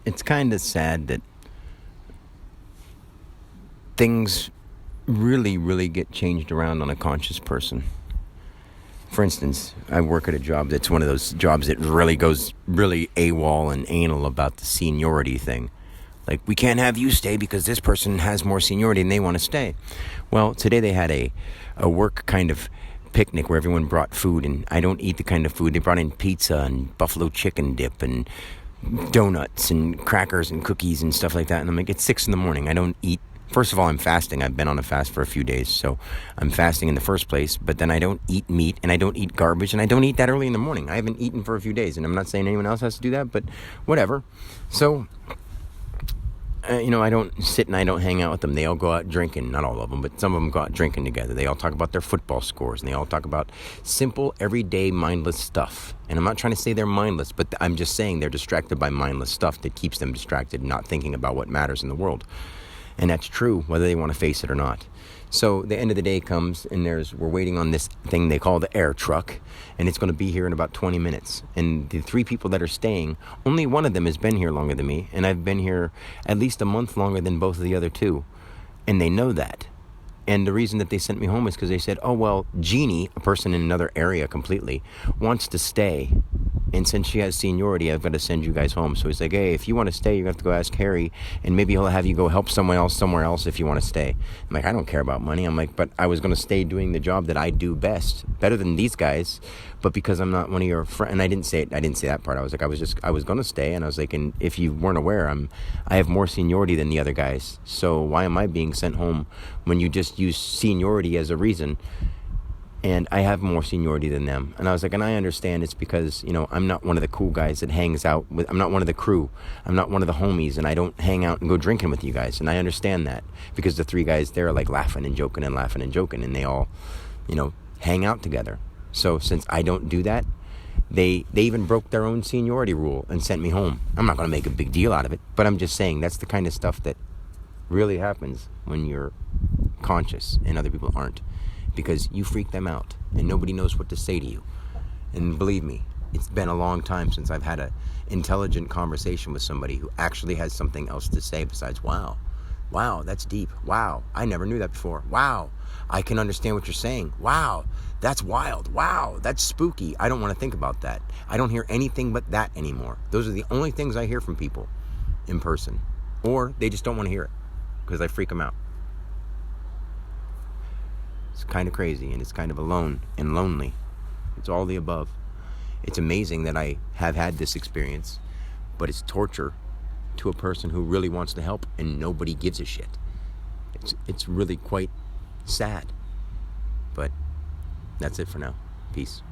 it's kind of sad that things really, really get changed around on a conscious person. For instance, I work at a job that's one of those jobs that really goes really AWOL and anal about the seniority thing. Like, we can't have you stay because this person has more seniority and they want to stay. Well, today they had a work kind of picnic where everyone brought food, and I don't eat the kind of food. They brought in pizza and buffalo chicken dip and donuts and crackers and cookies and stuff like that. And I'm like, it's 6 a.m. I don't eat. First of all, I'm fasting. I've been on a fast for a few days, so I'm fasting in the first place. But then I don't eat meat, and I don't eat garbage, and I don't eat that early in the morning. I haven't eaten for a few days, and I'm not saying anyone else has to do that, but whatever. So, I don't sit and I don't hang out with them. They all go out drinking. Not all of them, but some of them go out drinking together. They all talk about their football scores, and they all talk about simple, everyday, mindless stuff. And I'm not trying to say they're mindless, but I'm just saying they're distracted by mindless stuff that keeps them distracted, not thinking about what matters in the world. And that's true, whether they want to face it or not. So the end of the day comes, and we're waiting on this thing they call the air truck, and it's going to be here in about 20 minutes. And the 3 people that are staying, only one of them has been here longer than me, and I've been here at least a month longer than both of the other 2. And they know that. And the reason that they sent me home is because they said, oh, well, Jeannie, a person in another area completely, wants to stay. And since she has seniority, I've got to send you guys home. So he's like, hey, if you want to stay, you have to go ask Harry, and maybe he'll have you go help someone else somewhere else if you want to stay. I'm like, I don't care about money. I'm like, but I was going to stay doing the job that I do best, better than these guys, but because I'm not one of your friends. And I didn't say that part. I was like, I was going to stay, and I was like, and if you weren't aware, I have more seniority than the other guys. So why am I being sent home when you just use seniority as a reason? And I have more seniority than them. And I was like, and I understand it's because, I'm not one of the cool guys that hangs out with, I'm not one of the crew. I'm not one of the homies, and I don't hang out and go drinking with you guys. And I understand that because the 3 guys there are like laughing and joking, and they all, hang out together. So since I don't do that, they even broke their own seniority rule and sent me home. I'm not going to make a big deal out of it, but I'm just saying that's the kind of stuff that really happens when you're conscious and other people aren't. Because you freak them out, and nobody knows what to say to you. And believe me, it's been a long time since I've had an intelligent conversation with somebody who actually has something else to say besides, wow, that's deep. Wow, I never knew that before. Wow, I can understand what you're saying. Wow, that's wild. Wow, that's spooky. I don't want to think about that. I don't hear anything but that anymore. Those are the only things I hear from people in person. Or they just don't want to hear it because I freak them out. It's kind of crazy, and it's kind of alone and lonely. It's all the above. It's amazing that I have had this experience, but it's torture to a person who really wants to help, and nobody gives a shit. It's really quite sad. But that's it for now. Peace.